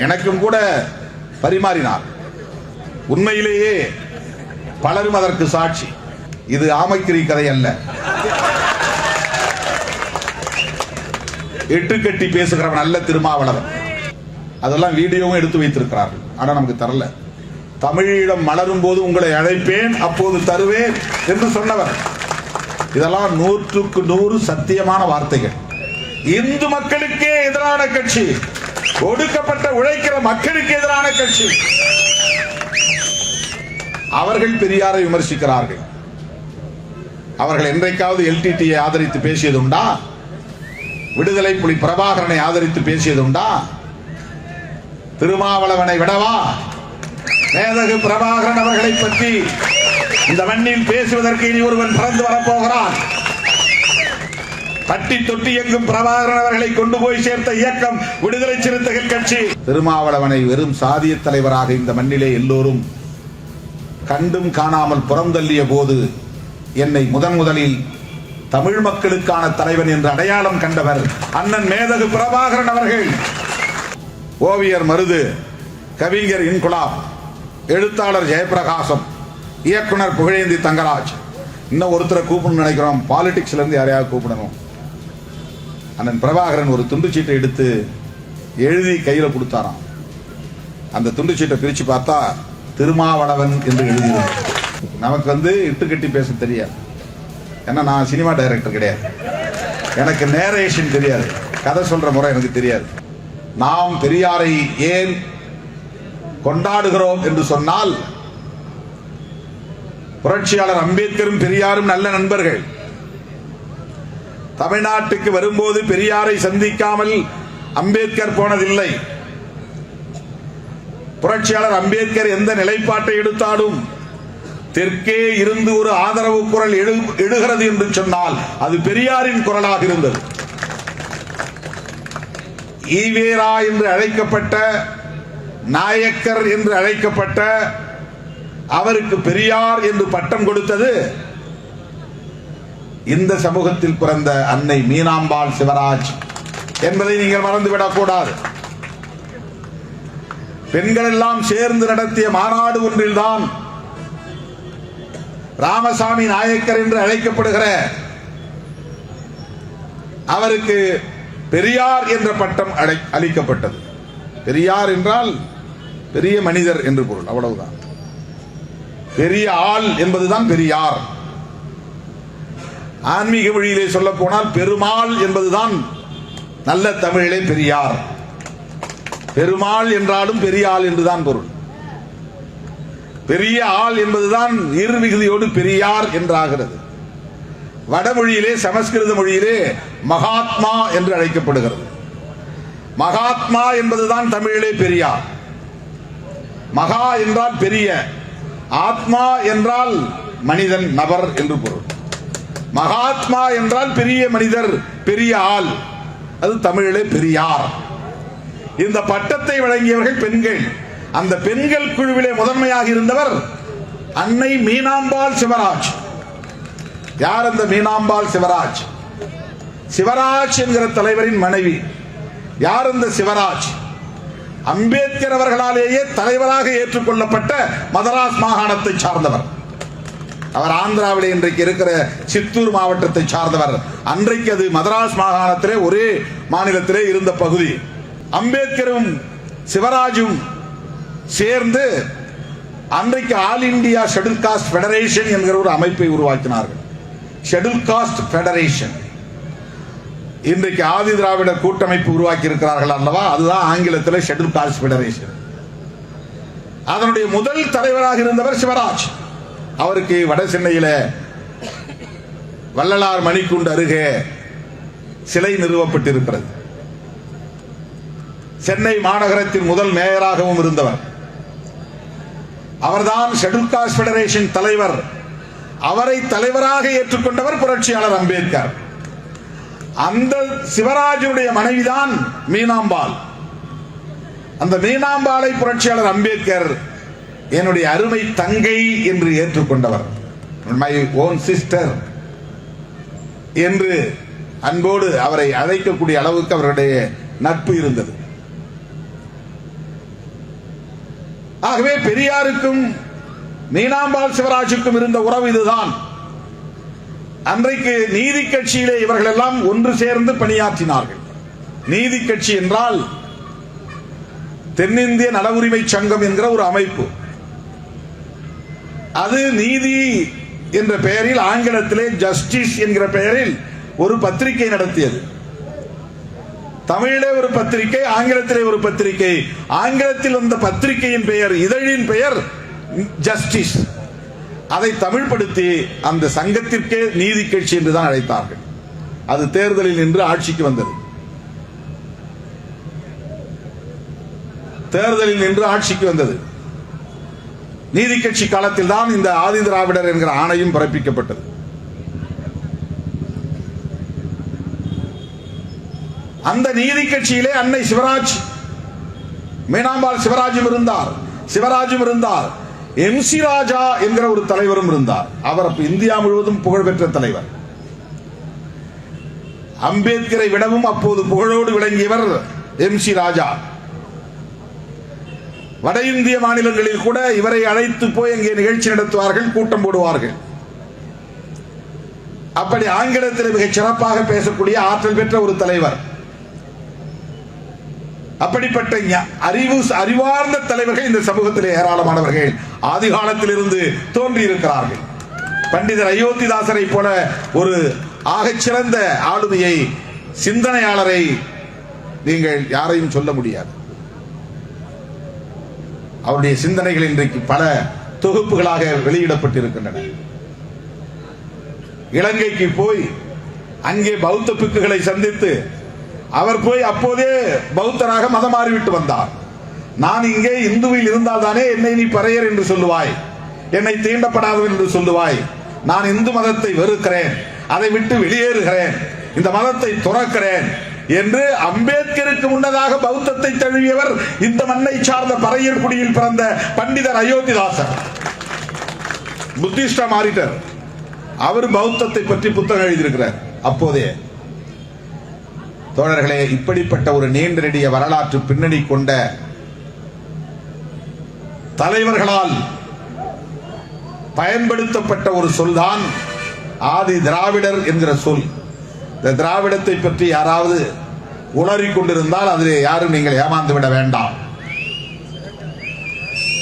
எனக்கும் கூட பரிமாறினார். உண்மையிலேயே பலரும் அதற்கு சாட்சி. இது ஆமைக்கிரி கதை அல்ல. எட்டு கட்டி பேசுகிறவன் அல்ல திருமாவளவன். அதெல்லாம் வீடியோவும் எடுத்து வைத்திருக்கிறார்கள். ஆனா நமக்கு தரல. தமிழீழம் மலரும் போது உங்களை அழைப்பேன், அப்போது தருவேன் என்று சொன்னவர். இதெல்லாம் 100க்கு 100 சத்தியமான வார்த்தைகள். இந்து மக்களுக்கே எதிரான கட்சி, ஒடுக்கப்பட்ட உழைக்கிற மக்களுக்கு எதிரான கட்சி. அவர்கள் பெரியாரை விமர்சிக்கிறார்கள். அவர்கள் என்றைக்காவது எல்டிடியை ஆதரித்து பேசியதுண்டா? விடுதலை புலி பிரபாகரனை ஆதரித்து பேசியதுண்டா? திருமாவளவனை விடவா மேதகு பிரபாகரன் அவர்களை பற்றி இந்த மண்ணில் பேசுவதற்கு இனி ஒருவன் பிறந்து வரப்போகிறான். பட்டி தொட்டி எங்கும் பிரபாகரன் அவர்களை கொண்டு போய் சேர்த்த இயக்கம் விடுதலை சிறுத்தைகள் கட்சி. திருமாவளவனை வெறும் சாதிய தலைவராக இந்த மண்ணிலே எல்லோரும் கண்டும் காணாமல் புறந்தள்ளிய போது என்னை முதலில் தமிழ் மக்களுக்கான தலைவன் என்று அடையாளம் கண்டவர் அண்ணன் மேதகு பிரபாகரன் அவர்கள். ஓவியர் மருது, கவிஞர் இன்குலாப், எழுத்தாளர் ஜெயபிரகாசம், இயக்குனர் புகழேந்தி தங்கராஜ், இன்னும் ஒருத்தரை கூப்பிடணும் நினைக்கிறோம். பாலிடிக்ஸ்ல இருந்து யாரையாவது கூப்பிடணும். அண்ணன் பிரபாகரன் ஒரு துண்டு சீட்டை எடுத்து எழுதி கையில கொடுத்தாராம். அந்த துண்டு சீட்டை பிரிச்சு பார்த்தா திருமாவளவன் என்று எழுதினார். நமக்கு இட்டு கட்டி பேச தெரியாது. ஏன்னா நான் சினிமா டைரக்டர் கிடையாது. எனக்கு நேரேஷன் தெரியாது, கதை சொல்ற முறை எனக்கு தெரியாது. நாம் பெரியாரை ஏன் கொண்டாடுகிறோம் என்று சொன்னால், புரட்சியாளர் அம்பேத்கரும் பெரியாரும் நல்ல நண்பர்கள். தமிழ்நாட்டுக்கு வரும்போது பெரியாரை சந்திக்காமல் அம்பேத்கர் போனதில்லை. புரட்சியாளர் அம்பேத்கர் எந்த நிலைப்பாட்டை எடுத்தாலும் தெற்கே இருந்து ஒரு ஆதரவு குரல் எழுகிறது என்று சொன்னால் அது பெரியாரின் குரலாக இருந்தது. ஈவேரா என்று அழைக்கப்பட்ட, நாயக்கர் என்று அழைக்கப்பட்ட அவருக்கு பெரியார் என்று பட்டம் கொடுத்தது இந்த சமூகத்தில் பிறந்த அன்னை மீனாம்பாள் சிவராஜ் என்பதை நீங்கள் மறந்துவிடக் கூடாது. பெண்கள் எல்லாம் சேர்ந்து நடத்திய மாநாடு ஒன்றில்தான் ராமசாமி நாயக்கர் என்று அழைக்கப்படுகிற அவருக்கு பெரியார் என்ற பட்டம் அளிக்கப்பட்டது. பெரியார் என்றால் பெரிய மனிதர் என்று பொருள், அவ்வளவுதான். பெரிய ஆள் என்பதுதான் பெரியார். ஆன்மீக மொழியிலே சொல்ல போனால் பெருமாள் என்பதுதான் நல்ல தமிழிலே பெரியார். பெருமாள் என்றாலும் பெரிய ஆள் என்றுதான் பொருள். பெரிய ஆள் என்பதுதான் இரு விகுதியோடு பெரியார் என்றாகிறது. வடமொழியிலே, சமஸ்கிருத மொழியிலே மகாத்மா என்று அழைக்கப்படுகிறது. மகாத்மா என்பதுதான் தமிழிலே பெரியார். மகா என்றால் பெரிய, ஆத்மா என்றால் மனிதன், நபர் என்று பொருள். மகாத்மா என்றால் பெரிய மனிதர், பெரிய ஆள், அது தமிழிலே பெரியார். இந்த பட்டத்தை வழங்கியவர்கள் பெண்கள். அந்த பெண்கள் குழுவிலே முதன்மையாக இருந்தவர் அன்னை மீனாம்பாள் சிவராஜ். யார் அந்த மீனாம்பாள் சிவராஜ்? சிவராஜ் என்கிற தலைவரின் மனைவி. யார் அந்த சிவராஜ்? அம்பேத்கர் அவர்களாலேயே தலைவராக ஏற்றுக்கொள்ளப்பட்ட மதராஸ் மாகாணத்தை சார்ந்தவர். அவர் ஆந்திராவிலே இன்றைக்கு இருக்கிற சித்தூர் மாவட்டத்தை சார்ந்தவர். அன்றைக்கு அது மதராஸ் மாகாணத்திலே ஒரே மாநிலத்திலே இருந்த பகுதி. அம்பேத்கரும் சிவராஜும் சேர்ந்து அன்றைக்கு all India schedule cost federation என்கிற ஒரு அமைப்பை உருவாக்கினார்கள். Schedule cost federation. இன்றைக்கு ஆதி திராவிடர் கூட்டமைப்பு உருவாக்கி இருக்கிறார்கள் அல்லவா, அதுதான் ஆங்கிலத்தில் ஷெட்யூல் காஸ்ட் ஃபெடரேஷன். அதனுடைய முதல் தலைவராக இருந்தவர் சிவராஜ். அவருக்கு வட சென்னையில வள்ளலார் மணிக்குண்டு அருகே சிலை நிறுவப்பட்டிருக்கிறது. சென்னை மாநகரத்தின் முதல் மேயராகவும் இருந்தவர் அவர்தான். ஷெட்யூல் காஸ்ட் ஃபெடரேஷன் தலைவர். அவரை தலைவராக ஏற்றுக்கொண்டவர் புரட்சியாளர் அம்பேத்கர். அந்த சிவராஜனுடைய மனைவிதான் மீனாம்பாள். அந்த மீனாம்பாளை புரட்சியாளர் அம்பேத்கர் என்னுடைய அருமை தங்கை என்று ஏற்றுக்கொண்டவர். மை ஓன் சிஸ்டர் என்று அன்போடு அவரை அழைக்கக்கூடிய அளவுக்கு அவருடைய நட்பு இருந்தது. ஆகவே பெரியாருக்கும் மீனாம்பாள் சிவராஜுக்கும் இருந்த உறவு இதுதான். அன்றைக்கு நீதி கட்சியிலே இவர்கள் எல்லாம் ஒன்று சேர்ந்து பணியாற்றினார்கள். நீதி கட்சி என்றால் தென்னிந்திய நல உரிமை சங்கம் என்கிற ஒரு அமைப்பு. அது நீதி என்ற பெயரில், ஆங்கிலத்திலே ஜஸ்டிஸ் என்கிற பெயரில் ஒரு பத்திரிகை நடத்தியது. தமிழிலே ஒரு பத்திரிகை, ஆங்கிலத்திலே ஒரு பத்திரிகை. ஆங்கிலத்தில் வந்த பத்திரிகையின் பெயர், இதழின் பெயர் ஜஸ்டிஸ். அதை தமிழ்படுத்தி அந்த சங்கத்திற்கே நீதி கட்சி என்றுதான் அழைத்தார்கள். அது தேர்தலில் நின்று ஆட்சிக்கு வந்தது. தேர்தலில் நின்று ஆட்சிக்கு வந்தது. நீதி கட்சி காலத்தில் தான் இந்த ஆதி திராவிடர் என்கிற ஆணையம் பிறப்பிக்கப்பட்டது. அந்த நீதி கட்சியிலே அன்னை சிவராஜ், மீனாம்பாள் சிவராஜும் இருந்தார். MC ராஜா என்கிற ஒரு தலைவரும் இருந்தார். அவர் இந்தியா முழுவதும் புகழ்பெற்ற தலைவர். அம்பேத்கரை விடவும் அப்போது புகழோடு விளங்கியவர் MC ராஜா. வட இந்திய மாநிலங்களில் கூட இவரை அழைத்து போய் அங்கே நிகழ்ச்சி நடத்துவார்கள், கூட்டம் போடுவார்கள். அப்படி ஆங்கிலத்தில் மிகச் சிறப்பாக பேசக்கூடிய ஆற்றல் பெற்ற ஒரு தலைவர். அப்படிப்பட்ட அறிவார்ந்த தலைவர்கள் இந்த சமூகத்தில் ஏராளமானவர்கள் ஆதி காலத்தில் இருந்து தோன்றி இருக்கிறார்கள். பண்டிதர் அயோத்திதாசரை போல ஒரு ஆகச்சிறந்த ஆளுமையை, சிந்தனையாளரை நீங்கள் யாரையும் சொல்ல முடியாது. அவருடைய சிந்தனைகள் இன்றைக்கு பல தொகுப்புகளாக வெளியிடப்பட்டிருக்கின்றன. இலங்கைக்கு போய் அங்கே பௌத்த பிக்குகளை சந்தித்து அவர் போய் அப்போதே பௌத்தராக மதம் மாறிவிட்டு வந்தார். நான் இங்கே இந்துவில் இருந்தால் தானே என்னை நீ பறையர் என்று சொல்லுவாய், என்னை தீண்டப்படாதவன் என்று சொல்லுவாய். நான் இந்து மதத்தை வெறுக்கிறேன், அதை விட்டு வெளியேறுகிறேன், இந்த மதத்தை துறக்கிறேன் என்று அம்பேத்கருக்கு முன்னதாக பௌத்தத்தை தழுவியவர் இந்த மண்ணை சார்ந்த பறையர் குடியில் பிறந்த பண்டிதர் அயோத்திதாசர். புத்திஸ்டா மாறிட்டார். அவர் பௌத்தத்தை பற்றி புத்தகம் எழுதியிருக்கிறார். அப்போதே தோழர்களே, இப்படிப்பட்ட ஒரு நீண்ட நெடிய வரலாற்று பின்னணி கொண்ட தலைவர்களால் பயன்படுத்தப்பட்ட ஒரு சொல்தான் ஆதி திராவிடர் என்கிற சொல். இந்த திராவிடத்தை பற்றி யாராவது உளறிக் கொண்டிருந்தால் அதிலே யாரும் நீங்கள் ஏமாந்து விட வேண்டாம்.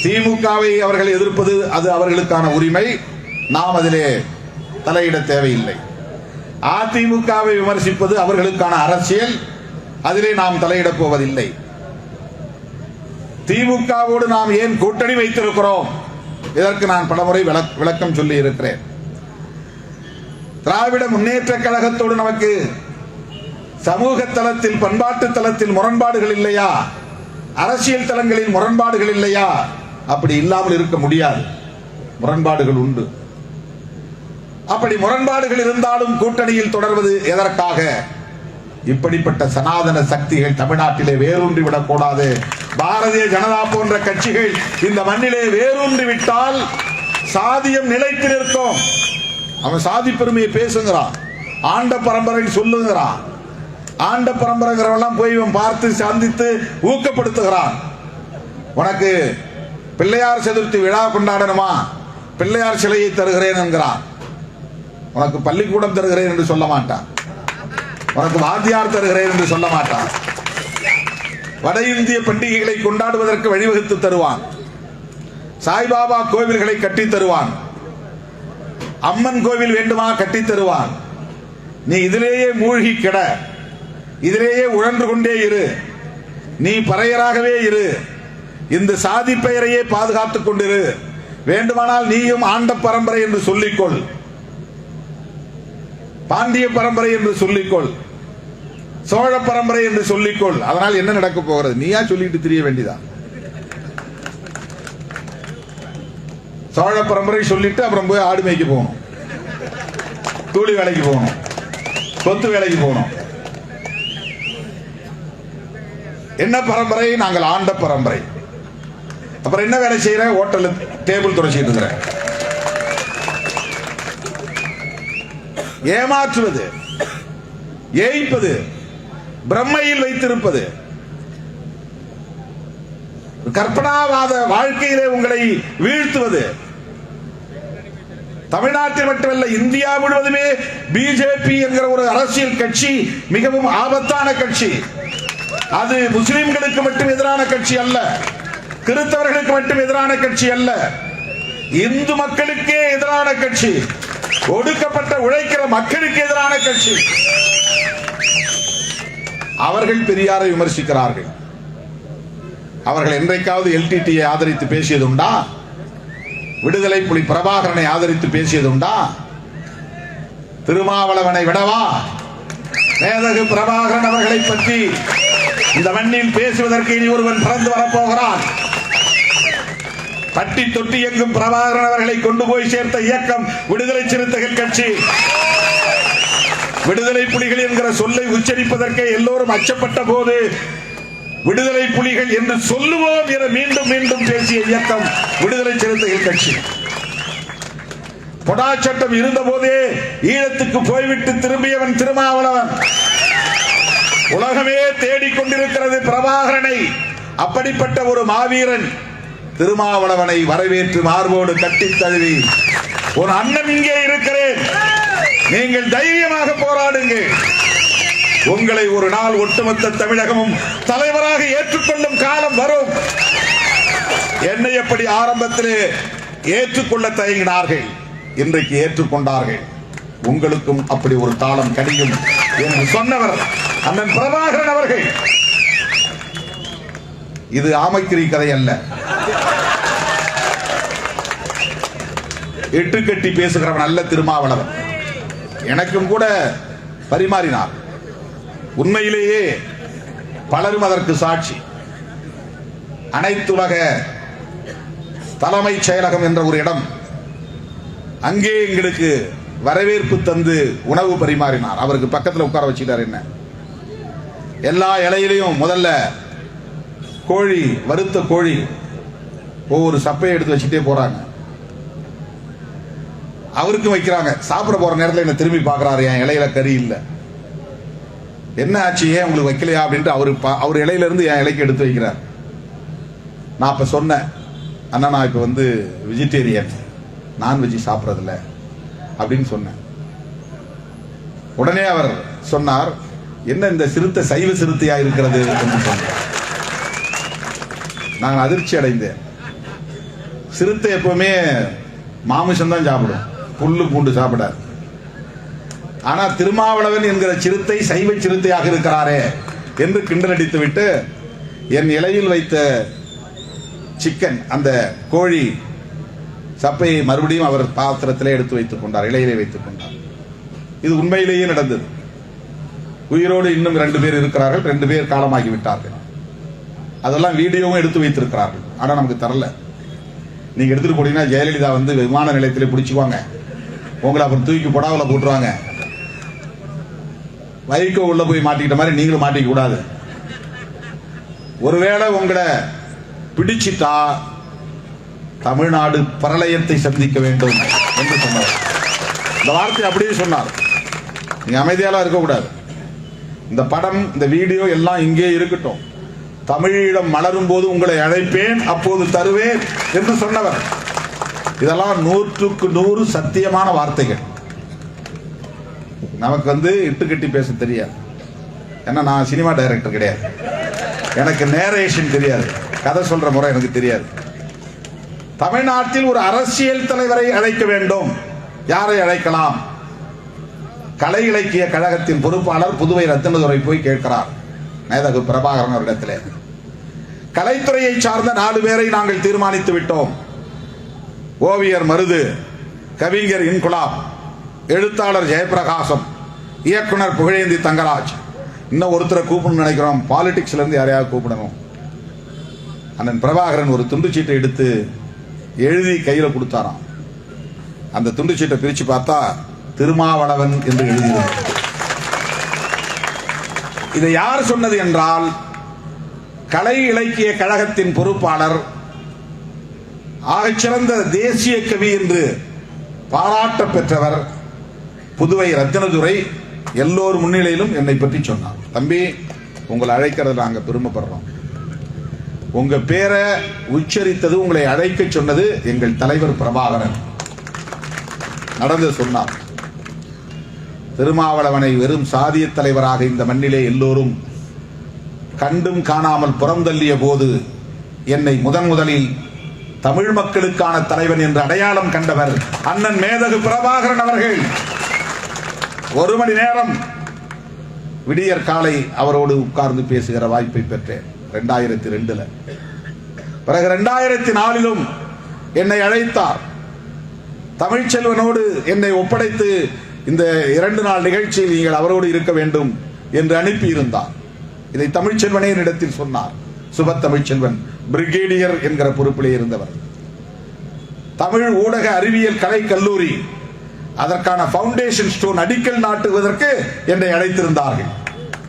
திமுகவை அவர்கள் எதிர்ப்பது அது அவர்களுக்கான உரிமை, நாம் அதிலே தலையிட தேவையில்லை. அதிமுகவை விமர்சிப்பது அவர்களுக்கான அரசியல், அதிலே நாம் தலையிடப் போவதில்லை. திமுகவோடு நாம் ஏன் கூட்டணி வைத்திருக்கிறோம், இதற்கு நான் பலமுறை விளக்கம் சொல்லி இருக்கிறேன். திராவிட முன்னேற்ற கழகத்தோடு நமக்கு சமூக தளத்தில், பண்பாட்டு தளத்தில் முரண்பாடுகள் இல்லையா? அரசியல் தளங்களில் முரண்பாடுகள் இல்லையா? அப்படி இல்லாமல் இருக்க முடியாது. முரண்பாடுகள் உண்டு. அப்படி முரண்பாடுகள் இருந்தாலும் கூட்டணியில் தொடர்வது எதற்காக? இப்படிப்பட்ட சனாதன சக்திகள் தமிழ்நாட்டிலே வேரூன்றி விடக்கூடாது. பாரதிய ஜனதா போன்ற கட்சிகள் இந்த மண்ணிலே வேரூன்றி விட்டால் சாதியம் நிலைத்து நிற்கும். அவன் சாதி பெருமையை பேசுகிறான், ஆண்ட பரம்பரை சொல்லுகிறான். ஆண்ட பரம்பரைங்கிறவெல்லாம் போய் இவன் பார்த்து சந்தித்து ஊக்கப்படுத்துகிறான். உனக்கு பிள்ளையார் சதுர்த்தி விழா கொண்டாடணுமா, பிள்ளையார் சிலையை தருகிறேன் என்கிறான். உனக்கு பள்ளிக்கூடம் தருகிறேன் என்று சொல்ல மாட்டான். உனக்கு வாத்தியார் தருகிறேன் என்று சொல்ல மாட்டான். வட இந்திய பண்டிகைகளை கொண்டாடுவதற்கு வழிவகுத்து தருவான். சாய்பாபா கோவில்களை கட்டி தருவான். அம்மன் கோவில் வேண்டுமா கட்டி தருவான். நீ இதிலேயே மூழ்கி கிட, இதிலேயே உழன்று கொண்டே இரு, நீ பறையராகவே இரு, இந்த சாதி பெயரையே பாதுகாத்துக் கொண்டிரு. வேண்டுமானால் நீயும் ஆண்ட பரம்பரை என்று சொல்லிக்கொள், பாண்டிய பரம்பரை என்று சொல்லிக்கொள், சோழ பரம்பரை என்று சொல்லிக்கொள். அதனால் என்ன நடக்க போகிறது? நீயா சொல்லிட்டு தெரிய வேண்டியதா? சோழ பரம்பரை சொல்லிட்டு அப்புறம் போய் ஆடு மேய்க்கு போகணும், கூலி வேலைக்கு போகணும், சொத்து வேலைக்கு போகணும். என்ன பரம்பரை? நாங்கள் ஆண்ட பரம்பரை. அப்புறம் என்ன வேலை செய்யற? ஹோட்டல் டேபிள் துடைச்சிட்டு இருக்கிறேன். ஏமாற்றுவது, ஏய்ப்பது, பிரம்மையில் வைத்திருப்பது. கற்பனாவாத வாழ்க்கையிலே உங்களை வீழ்த்துவது. தமிழ்நாட்டில் மட்டுமல்ல, இந்தியா முழுவதுமே பிஜேபி என்கிற ஒரு அரசியல் கட்சி மிகவும் ஆபத்தான கட்சி. அது முஸ்லிம்களுக்கு மட்டும் எதிரான கட்சி அல்ல, கிறிஸ்தவர்களுக்கு மட்டும் எதிரான கட்சி அல்ல, இந்து மக்களுக்கே எதிரான கட்சி, ஒடுக்கப்பட்ட உழைக்கிற மக்களுக்கு எதிரான கட்சி. அவர்கள் பெரியாரை விமர்சிக்கிறார்கள். அவர்கள் என்றைக்காவது எல்டிடியை ஆதரித்து பேசியது உண்டா? விடுதலை புலி பிரபாகரனை ஆதரித்து பேசியது உண்டா? திருமாவளவனை விடவா? மேதகு பிரபாகரன் அவர்களை பற்றி இந்த மண்ணில் பேசுவதற்கு இனி ஒருவன் பிறந்து வரப்போகிறான். பட்டி தொட்டி எங்கும் பிரபாகரன் அவர்களை கொண்டு போய் சேர்த்த இயக்கம் விடுதலை சிறுத்தைகள் கட்சி. விடுதலை புலிகள் என்கிற சொல்லை உச்சரிப்பதற்கு எல்லோரும் அச்சப்பட்ட போது விடுதலை புலிகள் என்று சொல்லுவோம் என மீண்டும் மீண்டும் பேசிய இயக்கம் விடுதலை சிறுத்தைகள் கட்சி. பொடா சட்டம் இருந்த போதே ஈழத்துக்கு போய்விட்டு திரும்பியவன் திருமாவளவன். உலகமே தேடிக்கொண்டிருக்கிறது பிரபாகரனை. அப்படிப்பட்ட ஒரு மாவீரன் திருமாவளவனை வரவேற்று மார்போடு கட்டி தழுவி, ஒரு அண்ணன் இங்கே இருக்கிறேன், நீங்கள் தைரியமாக போராடுங்கள், உங்களை ஒரு நாள் ஒட்டுமொத்த தமிழகமும் தலைவராக ஏற்றுக்கொள்ளும் காலம் வரும். என்னை எப்படி ஆரம்பத்திலே ஏற்றுக்கொள்ள தயங்கினார்கள், இன்றைக்கு ஏற்றுக்கொண்டார்கள். உங்களுக்கும் அப்படி ஒரு காலம் கடியும் என்று சொன்னவர் அண்ணன் பிரபாகரன் அவர்கள். இது ஆமைக்கிரி கதை அல்ல. எட்டு கட்டி பேசுகிறவன் அல்ல திருமாவளவன். எனக்கும் கூட பரிமாறினார். உண்மையிலேயே பலரும் அதற்கு சாட்சி. அனைத்துலக தலைமைச் செயலகம் என்ற ஒரு இடம், அங்கே எங்களுக்கு வரவேற்பு தந்து உணவு பரிமாறினார். அவருக்கு பக்கத்தில் உட்கார வச்சுட்டார். என்ன எல்லா இலையிலையும் முதல்ல கோழி, வறுத்த கோழி, ஒவ்வொரு சப்பையை எடுத்து வச்சுட்டே போறாங்க. அவருக்கும் வைக்கிறாங்க. சாப்பிட போற நேரத்தில் என்ன திரும்பி பார்க்கிறாரு, என் இலையில கறி இல்லை, என்ன ஆச்சு, ஏன் உங்களுக்கு வைக்கலையா அப்படின்ட்டு அவர் இலையில இருந்து என் இலைக்கு எடுத்து வைக்கிறார். நான் அப்ப சொன்னேன், அண்ணா நான் இப்ப வந்து வெஜிடேரியன், நான்வெஜ் சாப்பிட்றதில்ல அப்படின்னு சொன்னேன். உடனே அவர் சொன்னார், என்ன இந்த சிறுத்தை சைவ சிறுத்தையா இருக்கிறது என்று சொன்னார். நான் அதிர்ச்சி அடைந்தேன். சிறுத்தை எப்பவுமே மாமிசம் தான் சாப்பிடும், புல்லு பூண்டு சாப்பிடாது. ஆனா திருமாவளவன் என்கிற சிறுத்தை சைவ சிறுத்தையாக இருக்கிறாரே என்று கிண்டல் அடித்து விட்டு என் இலையில் வைத்த சிக்கன், அந்த கோழி சப்பையை மறுபடியும் அவர் பாத்திரத்திலே எடுத்து வைத்துக் கொண்டார், இலையிலே வைத்துக் கொண்டார். இது உண்மையிலேயே நடந்தது. உயிரோடு இன்னும் 2 பேர் இருக்கிறார்கள், 2 பேர் காலமாகி விட்டார்கள். அதெல்லாம் வீடியோவும் எடுத்து வைத்திருக்கிறார்கள். ஆனா நமக்கு தரல. நீங்க எடுத்துட்டு போனீங்கன்னா ஜெயலலிதா வந்து விமான நிலையத்திலே பிடிச்சுக்குவாங்க, உங்களை அப்புறம் தூக்கி புடாவில் போட்டுருவாங்க. வைகோ உள்ள போய் மாட்டிக்கிட்ட மாதிரி நீங்களும் மாட்டிக்க கூடாது. ஒருவேளை உங்களை பிடிச்சிட்டா தமிழ்நாடு பிரளயத்தை சந்திக்க வேண்டும் என்று சொன்னார். இந்த வார்த்தை அப்படியே சொன்னார். நீங்க அமைதியாலாம் இருக்கக்கூடாது. இந்த படம், இந்த வீடியோ எல்லாம் இங்கே இருக்கட்டும். தமிழீழம் மலரும் போது உங்களை அழைப்பேன், அப்போது தருவேன் என்று சொன்னவர். இதெல்லாம் 100க்கு 100 சத்தியமான வார்த்தைகள். நமக்கு வந்து இட்டு கட்டி பேச தெரியாது. ஏன்னா நான் சினிமா டைரக்டர் கிடையாது, எனக்கு நேரேஷன் தெரியாது, கதை சொல்ற முறை எனக்கு தெரியாது. தமிழ்நாட்டில் ஒரு அரசியல் தலைவரை அழைக்க வேண்டும். யாரை அழைக்கலாம்? கலை இலக்கிய கழகத்தின் பொறுப்பாளர் புதுவை ரத்தினதுரை போய் கேட்கிறார் மேதகு பிரபாகரன் அவரிடத்திலே. கலைத்துறையை சார்ந்த 4 பேரை நாங்கள் தீர்மானித்து விட்டோம். ஓவியர் மருது, கவிஞர் இன்குலாப், எழுத்தாளர் ஜெயபிரகாசம், இயக்குனர் புகழேந்தி தங்கராஜ். இன்னும் ஒருத்தரை கூப்பிடணும்னு நினைக்கிறோம், பாலிடிக்ஸ்ல இருந்து யாரையாவது கூப்பிடணும். அண்ணன் பிரபாகரன் ஒரு துண்டு சீட்டை எடுத்து எழுதி கையில கொடுத்தாராம். அந்த துண்டு சீட்டை பிரிச்சு பார்த்தா திருமாவளவன் என்று எழுதியிருந்தார். இதை யார் சொன்னது என்றால், கலை இலக்கிய கழகத்தின் பொறுப்பாளர், ஆகச்சிறந்த தேசிய கவி என்று பாராட்ட பெற்றவர் புதுவை ரத்தினதுரை எல்லோர் முன்னிலையிலும் என்னை பற்றி சொன்னார். தம்பி, உங்களை அழைக்கிறது நாங்க பெருமைப்படுறோம். உங்க பேரை உச்சரித்தது, உங்களை அழைக்க சொன்னது எங்கள் தலைவர் பிரபாகரன். நடந்து சொன்னார். திருமாவளவனை வெறும் சாதிய தலைவராக இந்த மண்ணிலே எல்லோரும் கண்டும் காணாமல் புறந்தள்ளிய போது என்னை முதலில் தமிழ் மக்களுக்கான தலைவன் என்று அடையாளம் கண்டவர் அண்ணன் மேதகு பிரபாகரன் அவர்கள். 1 மணி நேரம் விடியற் காலை அவரோடு உட்கார்ந்து பேசுகிற வாய்ப்பை பெற்றேன் 2002. பிறகு 2004 என்னை அழைத்தார். தமிழ்ச்செல்வனோடு என்னை ஒப்படைத்து இந்த 2 நாள் நிகழ்ச்சியில் நீங்கள் அவரோடு இருக்க வேண்டும் என்று அனுப்பியிருந்தார். இதை தமிழ்ச்செல்வனே என்னிடத்தில் சொன்னார். சுபத் தமிழ்ச்செல்வன் பிரிகேடியர் என்கிற பொறுப்பிலே இருந்தவர். தமிழ் ஊடக அறிவியல் கலை கல்லூரி அதற்கான பவுண்டேஷன் ஸ்டோன் அடிக்கல் நாட்டுவதற்கு என்னை அழைத்திருந்தார்கள்.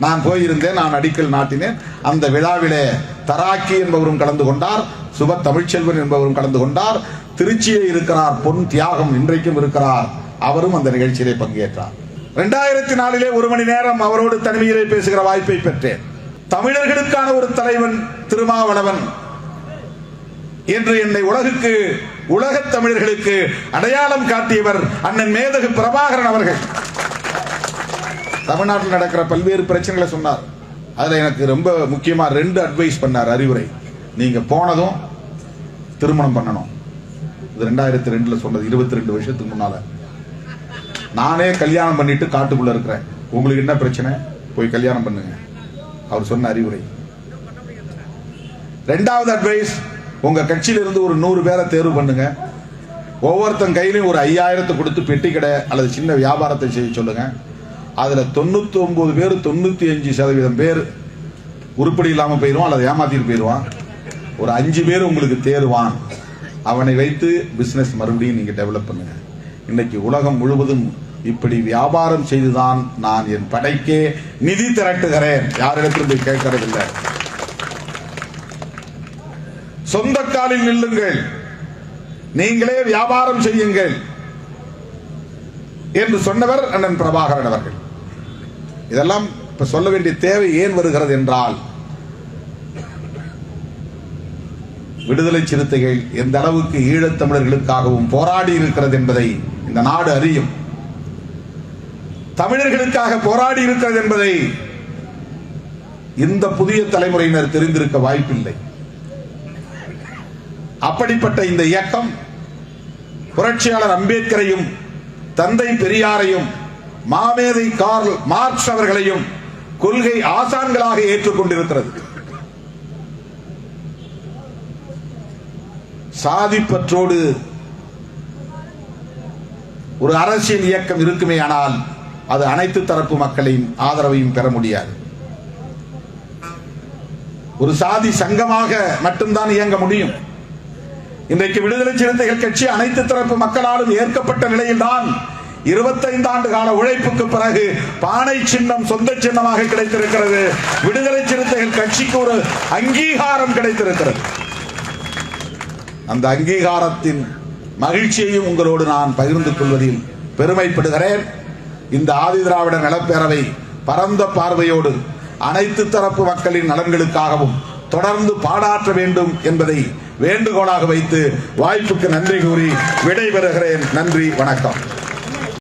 நான் போயிருந்தேன், நான் அடிக்கல் நாட்டினேன். அந்த விழாவிலே தராக்கி என்பவரும் கலந்து கொண்டார், சுபத் தமிழ்ச்செல்வன் என்பவரும் கலந்து கொண்டார். திருச்சியே இருக்கிறார் பொன் தியாகம், இன்றைக்கும் இருக்கிறார், அவரும் அந்த நிகழ்ச்சியிலே பங்கேற்றார். 2004 1 மணி நேரம் அவரோடு தனிமையிலே பேசுகிற வாய்ப்பை பெற்றேன். தமிழர்களுக்கான ஒரு தலைவன் திருமாவளவன் என்று என்னை உலகத் தமிழர்களுக்கு அடையாளம் காட்டியவர் அண்ணன் மேதகு பிரபாகரன் அவர்கள். தமிழ்நாட்டில் நடக்கிற பல்வேறு பிரச்சனைகளை சொன்னார். அதுல எனக்கு ரொம்ப முக்கியமா 2 அட்வைஸ் பண்ணார், அறிவுரை. நீங்க போனதும் திருமணம் பண்ணணும். இது 2002 சொன்னது, 22 வருஷத்துக்கு முன்னால. நானே கல்யாணம் பண்ணிட்டு காட்டுக்குள்ள இருக்கிறேன், உங்களுக்கு என்ன பிரச்சனை, போய் கல்யாணம் பண்ணுங்க, அவர் சொன்ன அறிவுரை. 2வது அட்வைஸ், உங்க கட்சியில இருந்து ஒரு 100 பேரை தேர்வு பண்ணுங்க, ஒவ்வொருத்தன் கையிலையும் ஒரு 5000 கொடுத்து பெட்டி கடை அல்லது சின்ன வியாபாரத்தை செய்ய சொல்லுங்க. அதுல 99 பேர் 95% பேர் உருப்படி இல்லாம போயிடுவான் அல்லது ஏமாத்திட்டு போயிடுவான். ஒரு 5 பேர் உங்களுக்கு தேர்வான், அவனை வைத்து பிசினஸ் மறுபடியும் நீங்க டெவலப் பண்ணுங்க. இன்னைக்கு உலகம் முழுவதும் இப்படி வியாபாரம் செய்துதான் நான் என் படைக்கே நிதி திரட்டுகிறேன், யாரிடத்திலும் போய் கேட்கறதில்லை. சொந்த காலில் நில்லுங்கள், நீங்களே வியாபாரம் செய்யுங்கள் என்று சொன்னவர் அண்ணன் பிரபாகரன் அவர்கள். இதெல்லாம் இப்ப சொல்ல வேண்டிய தேவை ஏன் வருகிறது என்றால், விடுதலை சிறுத்தைகள் எந்த அளவுக்கு ஈழத்தமிழர்களுக்காகவும் போராடி இருக்கிறது என்பதை இந்த நாடு அறியும். தமிழர்களுக்காக போராடி இருக்கிறது என்பதை இந்த புதிய தலைமுறையினர் தெரிந்திருக்க வாய்ப்பில்லை. அப்படிப்பட்ட இந்த இயக்கம் புரட்சியாளர் அம்பேத்கரையும் தந்தை பெரியாரையும் மாமேதை கார்ல் மார்க்ஸ் அவர்களையும் கொள்கை ஆசான்களாக ஏற்றுக்கொண்டிருக்கிறது. சாதிப்பற்றோடு ஒரு அரசியல் இயக்கம் இருக்குமே ஆனால் அது அனைத்து தரப்பு மக்களின் ஆதரவையும் பெற முடியாது. ஒரு சாதி சங்கமாக மட்டும்தான் இயங்க முடியும். இன்றைக்கு விடுதலை சிறுத்தைகள் கட்சி அனைத்து தரப்பு மக்களாலும் ஏற்கப்பட்ட நிலையில்தான் 25 ஆண்டு கால உழைப்புக்கு பிறகு பானை சின்னம் சொந்த சின்னமாக கிடைத்திருக்கிறது. விடுதலை சிறுத்தைகள் கட்சிக்கு ஒரு அங்கீகாரம் கிடைத்திருக்கிறது. அந்த அங்கீகாரத்தின் மகிழ்ச்சியையும் உங்களோடு நான் பகிர்ந்து கொள்வதில் பெருமைப்படுகிறேன். இந்த ஆதிதிராவிட நலப்பேரவை பரந்த பார்வையோடு அனைத்து தரப்பு மக்களின் நலன்களுக்காகவும் தொடர்ந்து பாடாற்ற வேண்டும் என்பதை வேண்டுகோளாக வைத்து வாய்ப்புக்கு நன்றி கூறி விடைபெறுகிறேன். நன்றி, வணக்கம்.